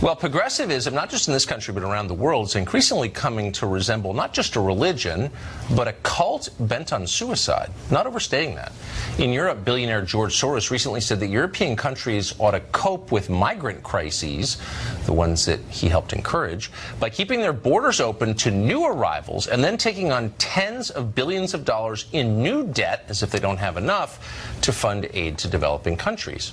Well, progressivism, not just in this country but around the world, is increasingly coming to resemble not just a religion, but a cult bent on suicide. Not overstating that. In Europe, billionaire Джорд Сорос recently said that European countries ought to cope with migrant crises, the ones that he helped encourage, by keeping their borders open to new arrivals and then taking on tens of billions of dollars in new debt, as if they don't have enough, to fund aid to developing countries.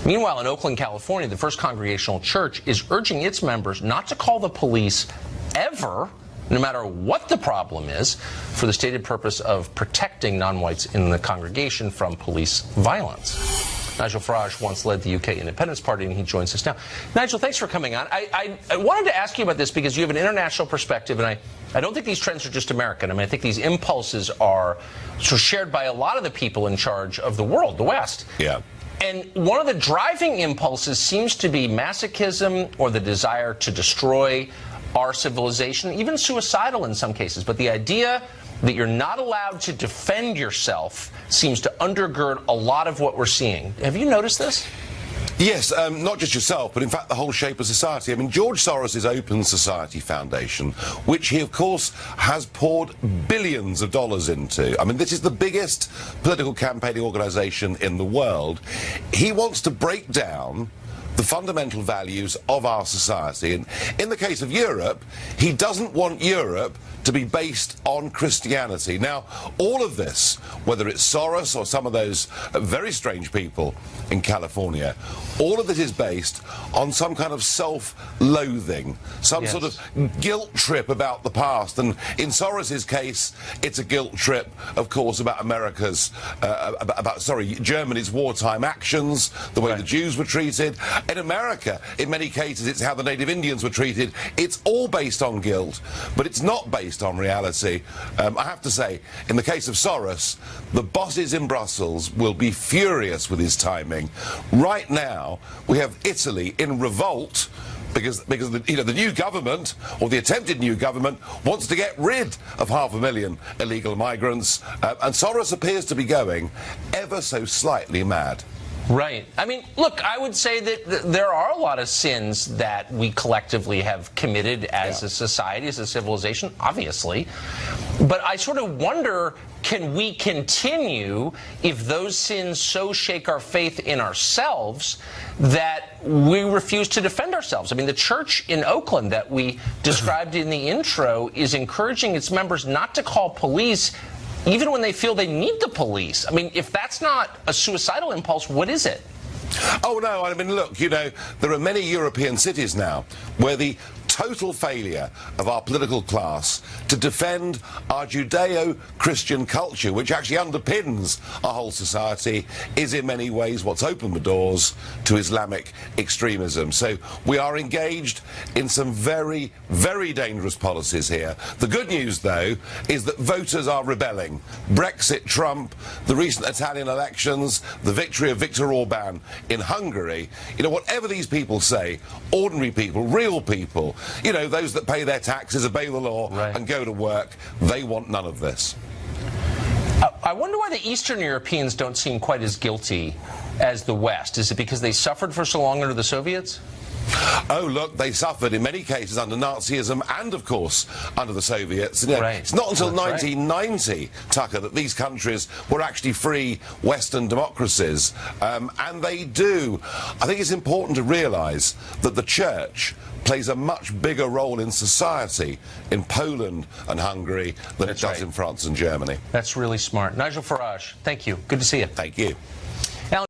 Meanwhile, in Oakland, California, the First Congregational Church is urging its members not to call the police ever, no matter what the problem is, for the stated purpose of protecting non-whites in the congregation from police violence. Nigel Farage once led the UK Independence Party, and he joins us now. Nigel, thanks for coming on. I wanted to ask you about this because you have an international perspective, and I don't think these trends are just American. I mean, I think these impulses are sort of shared by a lot of the people in charge of the world, the West. Yeah. And one of the driving impulses seems to be masochism or the desire to destroy our civilization, even suicidal in some cases. But the idea that you're not allowed to defend yourself seems to undergird a lot of what we're seeing. Have you noticed this? Yes, not just yourself, but in fact the whole shape of society. I mean, Jordj Soros' Open Society Foundation, which he, of course, has poured billions of dollars into. I mean, this is the biggest political campaigning organisation in the world. He wants to break down the fundamental values of our society. And in the case of Europe, he doesn't want Europe to be based on Christianity. Now, all of this, whether it's Soros or some of those very strange people in California, all of this is based on some kind of self-loathing, some sort of guilt trip about the past. And in Soros's case, it's a guilt trip, of course, about Germany's wartime actions, the way the Jews were treated. In America, in many cases, it's how the native Indians were treated. It's all based on guilt, but it's not based on reality. I have to say, in the case of Soros, the bosses in Brussels will be furious with his timing. Right now, we have Italy in revolt because the new government, or the attempted new government, wants to get rid of 500,000 illegal migrants, and Soros appears to be going ever so slightly mad. Right. I mean, look, I would say that there are a lot of sins that we collectively have committed as a society, as a civilization, obviously. But I sort of wonder, can we continue if those sins so shake our faith in ourselves that we refuse to defend ourselves? I mean, the church in Oakland that we described in the intro is encouraging its members not to call police even when they feel they need the police. I mean, if that's not a suicidal impulse, what is it? Oh, no, I mean, look, you know, there are many European cities now where the total failure of our political class to defend our Judeo-Christian culture, which actually underpins our whole society, is in many ways what's opened the doors to Islamic extremism. So we are engaged in some very, very dangerous policies here. The good news, though, is that voters are rebelling. Brexit, Trump, the recent Italian elections, the victory of Viktor Orban in Hungary, you know, whatever these people say, ordinary people, real people, you know, those that pay their taxes, obey the law, and go to work, they want none of this. I wonder why the Eastern Europeans don't seem quite as guilty as the West. Is it because they suffered for so long under the Soviets? Oh, look, they suffered in many cases under Nazism and, of course, under the Soviets. You know, it's not until 1990, Tucker, that these countries were actually free Western democracies. And they do. I think it's important to realise that the Church plays a much bigger role in society in Poland and Hungary than it does in France and Germany. That's really smart. Nigel Farage, thank you. Good to see you. Thank you.